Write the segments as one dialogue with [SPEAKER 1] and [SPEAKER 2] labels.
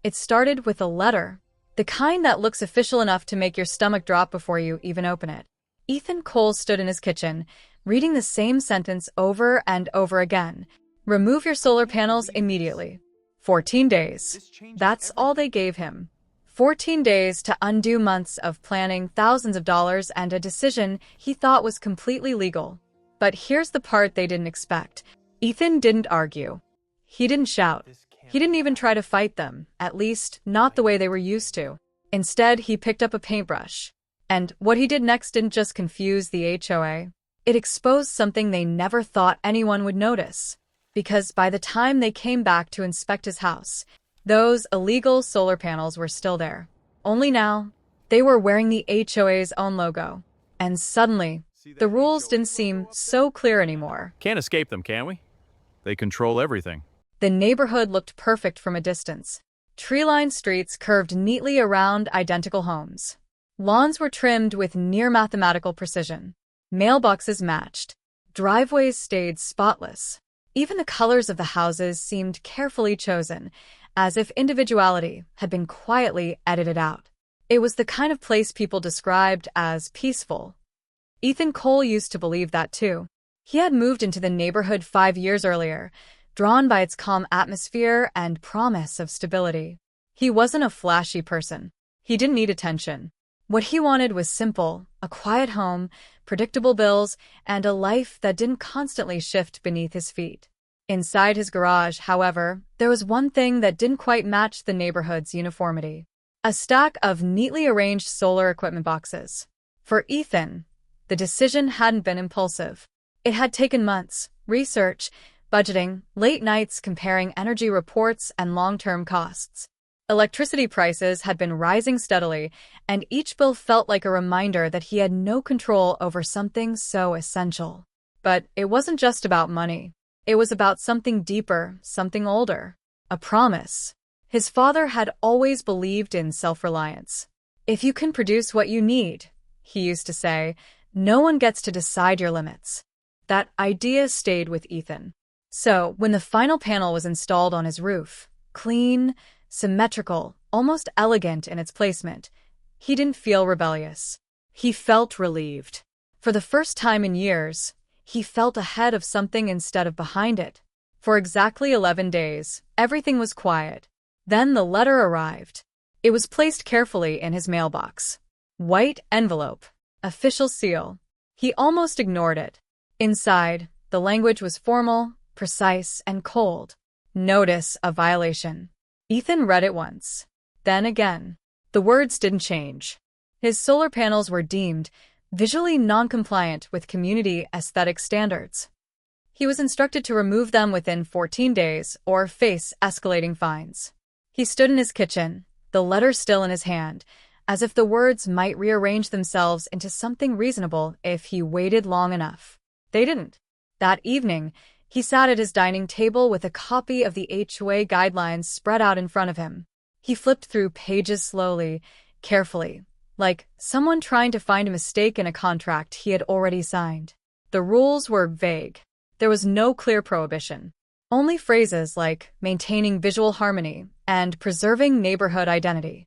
[SPEAKER 1] It started with a letter, the kind that looks official enough to make your stomach drop before you even open it. Ethan Cole stood in his kitchen, reading the same sentence over and over again. Remove your solar panels immediately. 14 days. That's all they gave him. 14 days to undo months of planning, thousands of dollars, and a decision he thought was completely legal. But here's the part they didn't expect. Ethan didn't argue. He didn't shout. He didn't even try to fight them, at least not the way they were used to. Instead, he picked up a paintbrush. And what he did next didn't just confuse the HOA. It exposed something they never thought anyone would notice. Because by the time they came back to inspect his house, those illegal solar panels were still there. Only now, they were wearing the HOA's own logo. And suddenly, the rules didn't seem so clear anymore.
[SPEAKER 2] Can't escape them, can we? They control everything.
[SPEAKER 1] The neighborhood looked perfect from a distance. Tree-lined streets curved neatly around identical homes. Lawns were trimmed with near-mathematical precision. Mailboxes matched. Driveways stayed spotless. Even the colors of the houses seemed carefully chosen, as if individuality had been quietly edited out. It was the kind of place people described as peaceful. Ethan Cole used to believe that too. He had moved into the neighborhood 5 years earlier, drawn by its calm atmosphere and promise of stability. He wasn't a flashy person. He didn't need attention. What he wanted was simple, a quiet home, predictable bills, and a life that didn't constantly shift beneath his feet. Inside his garage, however, there was one thing that didn't quite match the neighborhood's uniformity. A stack of neatly arranged solar equipment boxes. For Ethan, the decision hadn't been impulsive. It had taken months, research, budgeting, late nights comparing energy reports and long-term costs. Electricity prices had been rising steadily, and each bill felt like a reminder that he had no control over something so essential. But it wasn't just about money. It was about something deeper, something older. A promise. His father had always believed in self-reliance. If you can produce what you need, he used to say, no one gets to decide your limits. That idea stayed with Ethan. So, when the final panel was installed on his roof, clean, symmetrical, almost elegant in its placement, he didn't feel rebellious. He felt relieved. For the first time in years, he felt ahead of something instead of behind it. For exactly 11 days, everything was quiet. Then the letter arrived. It was placed carefully in his mailbox. White envelope. Official seal. He almost ignored it. Inside, the language was formal, precise, and cold. Notice of violation. Ethan read it once. Then again. The words didn't change. His solar panels were deemed visually non-compliant with community aesthetic standards. He was instructed to remove them within 14 days or face escalating fines. He stood in his kitchen, the letter still in his hand, as if the words might rearrange themselves into something reasonable if he waited long enough. They didn't. That evening, he sat at his dining table with a copy of the HOA guidelines spread out in front of him. He flipped through pages slowly, carefully, like someone trying to find a mistake in a contract he had already signed. The rules were vague. There was no clear prohibition. Only phrases like maintaining visual harmony and preserving neighborhood identity.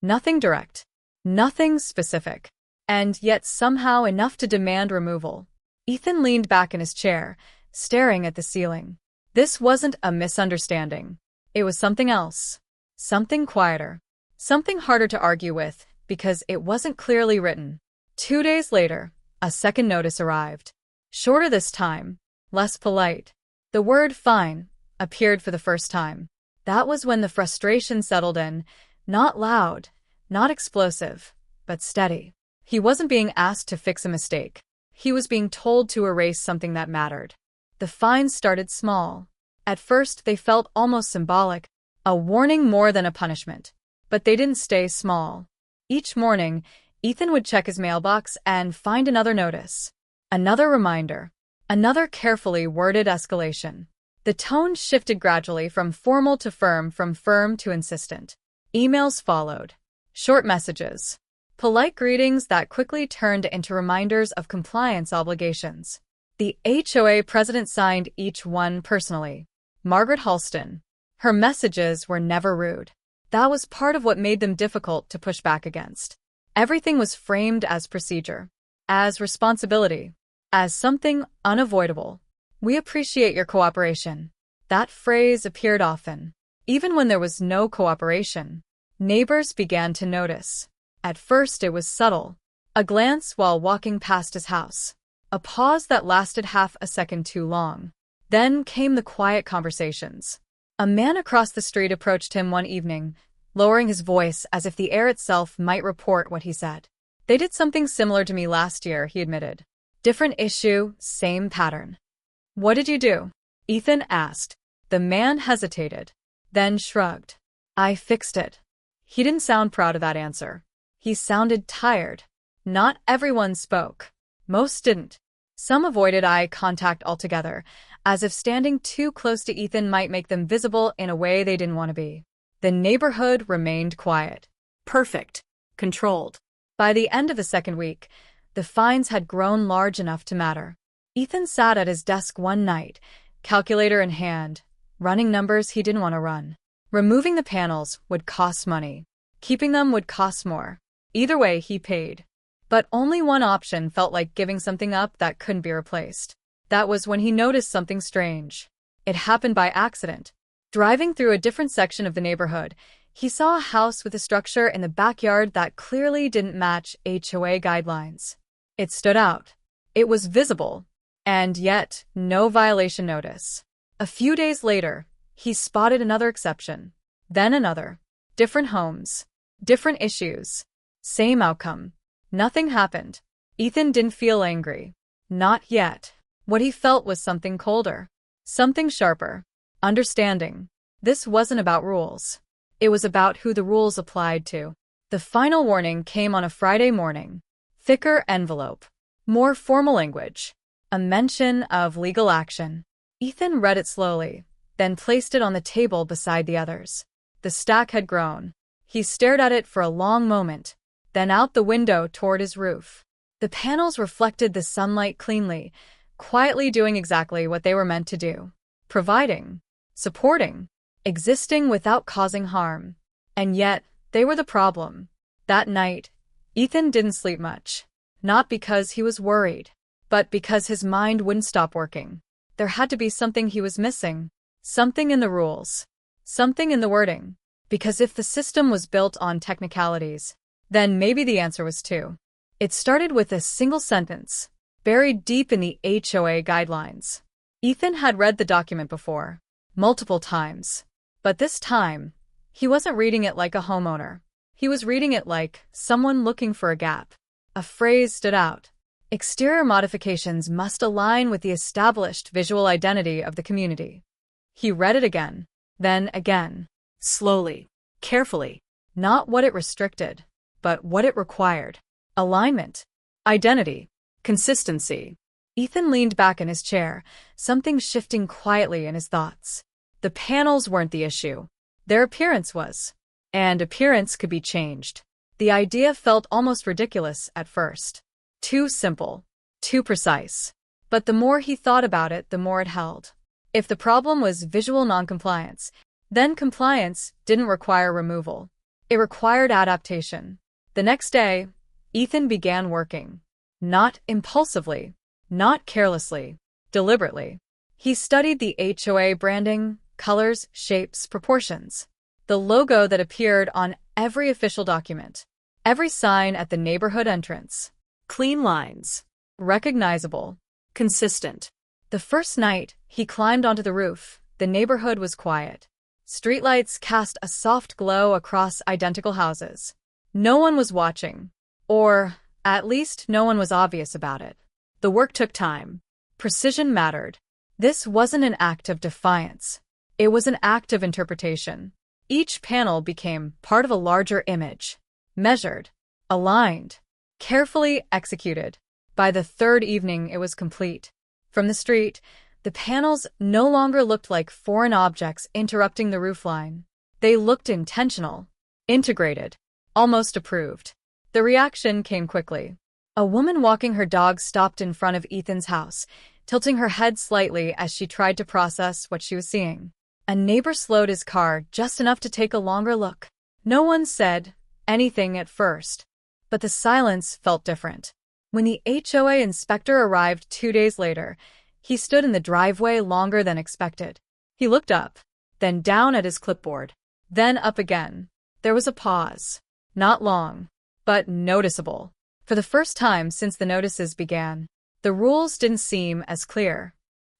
[SPEAKER 1] Nothing direct. Nothing specific. And yet somehow enough to demand removal. Ethan leaned back in his chair, staring at the ceiling. This wasn't a misunderstanding. It was something else. Something quieter. Something harder to argue with, because it wasn't clearly written. 2 days later, a second notice arrived. Shorter this time, less polite. The word fine appeared for the first time. That was when the frustration settled in, not loud, not explosive, but steady. He wasn't being asked to fix a mistake. He was being told to erase something that mattered. The fines started small. At first, they felt almost symbolic, a warning more than a punishment. But they didn't stay small. Each morning, Ethan would check his mailbox and find another notice. Another reminder. Another carefully worded escalation. The tone shifted gradually from formal to firm, from firm to insistent. Emails followed. Short messages. Polite greetings that quickly turned into reminders of compliance obligations. The HOA president signed each one personally. Margaret Halston. Her messages were never rude. That was part of what made them difficult to push back against. Everything was framed as procedure, as responsibility, as something unavoidable. "We appreciate your cooperation." That phrase appeared often. Even when there was no cooperation, neighbors began to notice. At first it was subtle. A glance while walking past his house. A pause that lasted half a second too long. Then came the quiet conversations. A man across the street approached him one evening, lowering his voice as if the air itself might report what he said. "They did something similar to me last year," he admitted. "Different issue, same pattern." "What did you do?" Ethan asked. The man hesitated, then shrugged. "I fixed it." He didn't sound proud of that answer. He sounded tired. Not everyone spoke. Most didn't. Some avoided eye contact altogether, as if standing too close to Ethan might make them visible in a way they didn't want to be. The neighborhood remained quiet. Perfect. Controlled. By the end of the second week, the fines had grown large enough to matter. Ethan sat at his desk one night, calculator in hand, running numbers he didn't want to run. Removing the panels would cost money. Keeping them would cost more. Either way, he paid. But only one option felt like giving something up that couldn't be replaced. That was when he noticed something strange. It happened by accident. Driving through a different section of the neighborhood, he saw a house with a structure in the backyard that clearly didn't match HOA guidelines. It stood out. It was visible, and yet no violation notice. A few days later, he spotted another exception. Then another. Different homes. Different issues. Same outcome. Nothing happened. Ethan didn't feel angry. Not yet. What he felt was something colder. Something sharper. Understanding. This wasn't about rules. It was about who the rules applied to. The final warning came on a Friday morning. Thicker envelope. More formal language. A mention of legal action. Ethan read it slowly, then placed it on the table beside the others. The stack had grown. He stared at it for a long moment, then out the window toward his roof. The panels reflected the sunlight cleanly, quietly doing exactly what they were meant to do. Providing. Supporting. Existing without causing harm. And yet, they were the problem. That night, Ethan didn't sleep much. Not because he was worried, but because his mind wouldn't stop working. There had to be something he was missing. Something in the rules. Something in the wording. Because if the system was built on technicalities, then maybe the answer was too. It started with a single sentence, buried deep in the HOA guidelines. Ethan had read the document before, multiple times. But this time, he wasn't reading it like a homeowner. He was reading it like someone looking for a gap. A phrase stood out. Exterior modifications must align with the established visual identity of the community. He read it again, then again, slowly, carefully. Not what it restricted, but what it required. Alignment, identity, consistency. Ethan leaned back in his chair, something shifting quietly in his thoughts. The panels weren't the issue. Their appearance was. And appearance could be changed. The idea felt almost ridiculous at first. Too simple. Too precise. But the more he thought about it, the more it held. If the problem was visual noncompliance, then compliance didn't require removal. It required adaptation. The next day, Ethan began working. Not impulsively. Not carelessly. Deliberately. He studied the HOA branding, colors, shapes, proportions. The logo that appeared on every official document. Every sign at the neighborhood entrance. Clean lines. Recognizable. Consistent. The first night, he climbed onto the roof. The neighborhood was quiet. Streetlights cast a soft glow across identical houses. No one was watching. Or, at least, no one was obvious about it. The work took time. Precision mattered. This wasn't an act of defiance. It was an act of interpretation. Each panel became part of a larger image. Measured. Aligned. Carefully executed. By the third evening, it was complete. From the street, the panels no longer looked like foreign objects interrupting the roofline. They looked intentional, integrated, almost approved. The reaction came quickly. A woman walking her dog stopped in front of Ethan's house, tilting her head slightly as she tried to process what she was seeing. A neighbor slowed his car just enough to take a longer look. No one said anything at first, but the silence felt different. When the HOA inspector arrived 2 days later, he stood in the driveway longer than expected. He looked up, then down at his clipboard, then up again. There was a pause. Not long, but noticeable. For the first time since the notices began, the rules didn't seem as clear.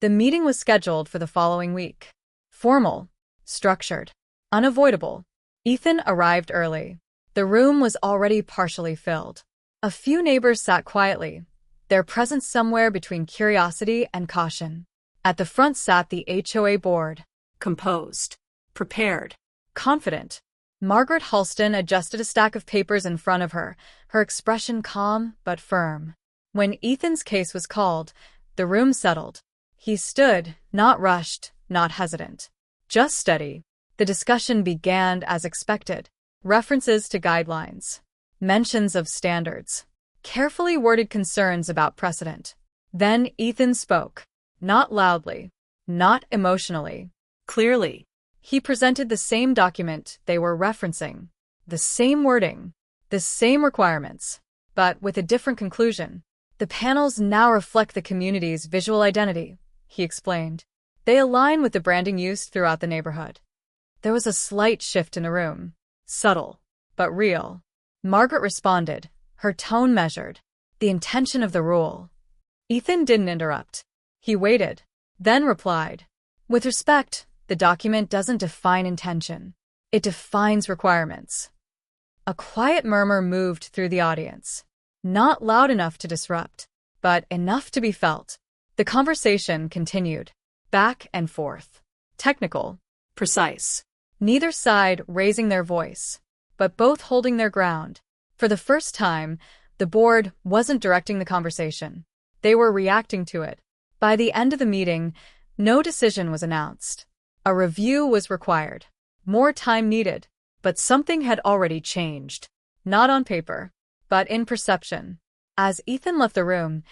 [SPEAKER 1] The meeting was scheduled for the following week. Formal, structured, unavoidable. Ethan arrived early. The room was already partially filled. A few neighbors sat quietly, their presence somewhere between curiosity and caution. At the front sat the HOA board, composed, prepared, confident. Margaret Halston adjusted a stack of papers in front of her, her expression calm but firm. When Ethan's case was called, the room settled. He stood, not rushed, not hesitant, just steady. The discussion began as expected. References to guidelines, mentions of standards, carefully worded concerns about precedent. Then Ethan spoke, not loudly, not emotionally, clearly. He presented the same document they were referencing, the same wording, the same requirements, but with a different conclusion. The panels now reflect the community's visual identity, he explained. They align with the branding used throughout the neighborhood. There was a slight shift in the room, subtle, but real. Margaret responded, her tone measured, the intention of the rule. Ethan didn't interrupt. He waited, then replied, with respect, the document doesn't define intention. It defines requirements. A quiet murmur moved through the audience. Not loud enough to disrupt, but enough to be felt. The conversation continued, back and forth. Technical, precise. Neither side raising their voice, but both holding their ground. For the first time, the board wasn't directing the conversation. They were reacting to it. By the end of the meeting, no decision was announced. A review was required. More time needed, but something had already changed. Not on paper, but in perception. As Ethan left the room,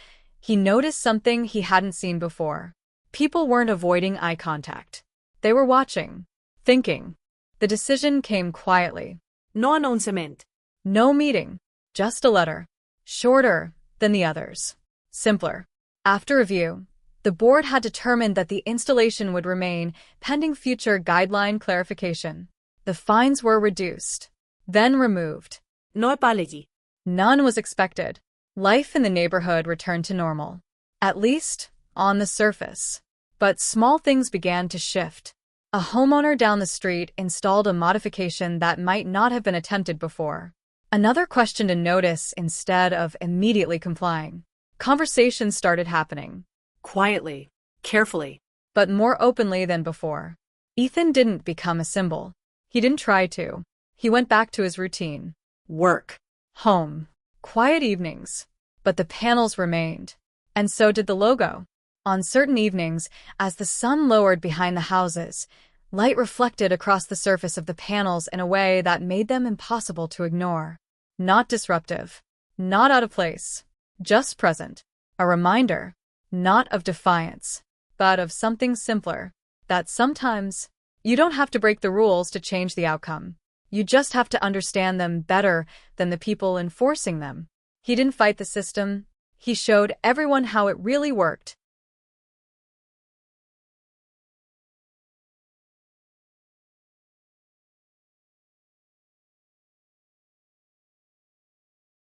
[SPEAKER 1] he noticed something he hadn't seen before. People weren't avoiding eye contact. They were watching, thinking. The decision came quietly. No announcement. No meeting. Just a letter. Shorter than the others. Simpler. After review, the board had determined that the installation would remain pending future guideline clarification. The fines were reduced, then removed. No apology. None was expected. Life in the neighborhood returned to normal, at least on the surface. But small things began to shift. A homeowner down the street installed a modification that might not have been attempted before. Another questioned a notice instead of immediately complying. Conversations started happening. Quietly, carefully, but more openly than before. Ethan didn't become a symbol. He didn't try to. He went back to his routine. Work. Home. Quiet evenings. But the panels remained. And so did the logo. On certain evenings, as the sun lowered behind the houses, light reflected across the surface of the panels in a way that made them impossible to ignore. Not disruptive. Not out of place. Just present. A reminder. Not of defiance, but of something simpler. That sometimes, you don't have to break the rules to change the outcome. You just have to understand them better than the people enforcing them. He didn't fight the system. He showed everyone how it really worked.